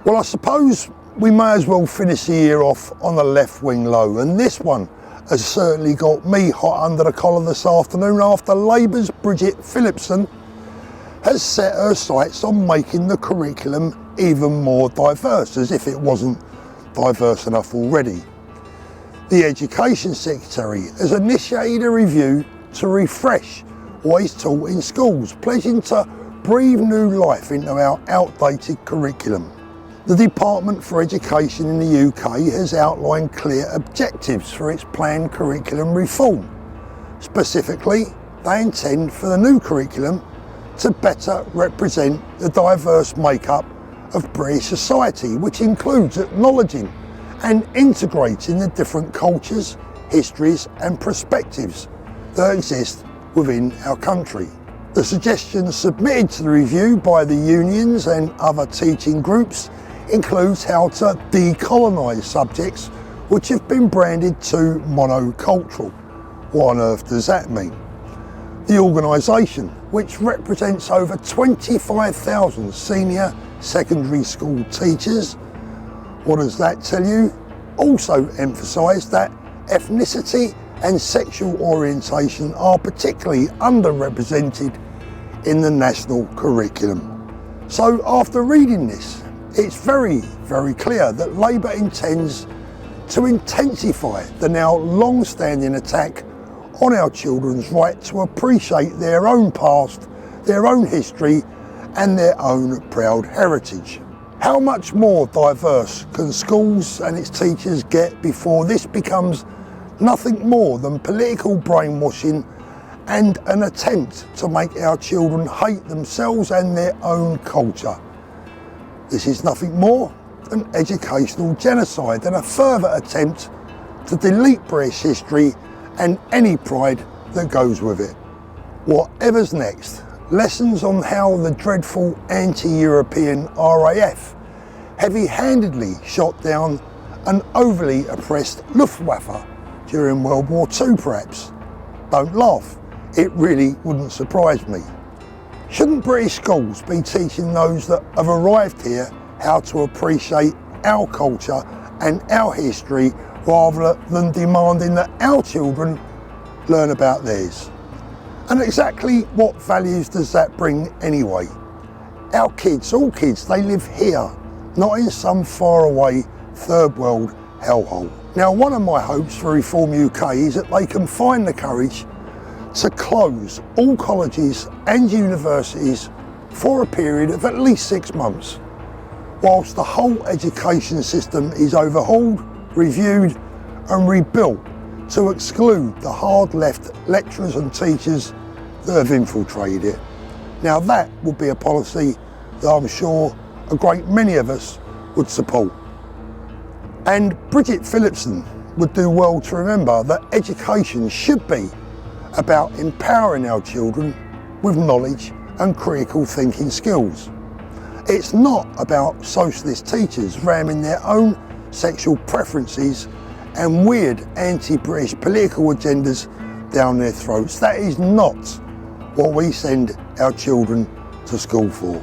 Well, I suppose we may as well finish the year off on the left wing low, and this one has certainly got me hot under the collar this afternoon after Labour's Bridget Phillipson has set her sights on making the curriculum even more diverse, as if it wasn't diverse enough already. The Education Secretary has initiated a review to refresh what is taught in schools, pledging to breathe new life into our outdated curriculum. The Department for Education in the UK has outlined clear objectives for its planned curriculum reform. Specifically, they intend for the new curriculum to better represent the diverse makeup of British society, which includes acknowledging and integrating the different cultures, histories and perspectives that exist within our country. The suggestions submitted to the review by the unions and other teaching groups includes how to decolonise subjects which have been branded too monocultural. What on earth does that mean? The organisation, which represents over 25,000 senior secondary school teachers, what does that tell you? Also emphasised that ethnicity and sexual orientation are particularly underrepresented in the national curriculum. So after reading this, it's very, very clear that Labour intends to intensify the now long-standing attack on our children's right to appreciate their own past, their own history and their own proud heritage. How much more diverse can schools and its teachers get before this becomes nothing more than political brainwashing and an attempt to make our children hate themselves and their own culture? This is nothing more than educational genocide and a further attempt to delete British history and any pride that goes with it. Whatever's next, lessons on how the dreadful anti-European RAF heavy-handedly shot down an overly oppressed Luftwaffe during World War II perhaps. Don't laugh, it really wouldn't surprise me. Shouldn't British schools be teaching those that have arrived here how to appreciate our culture and our history rather than demanding that our children learn about theirs? And exactly what values does that bring anyway? Our kids, all kids, they live here, not in some faraway third world hellhole. Now, one of my hopes for Reform UK is that they can find the courage to close all colleges and universities for a period of at least 6 months, whilst the whole education system is overhauled, reviewed and rebuilt to exclude the hard left lecturers and teachers that have infiltrated it. Now that would be a policy that I'm sure a great many of us would support. And Bridget Phillipson would do well to remember that education should be about empowering our children with knowledge and critical thinking skills. It's not about socialist teachers ramming their own sexual preferences and weird anti-British political agendas down their throats. That is not what we send our children to school for.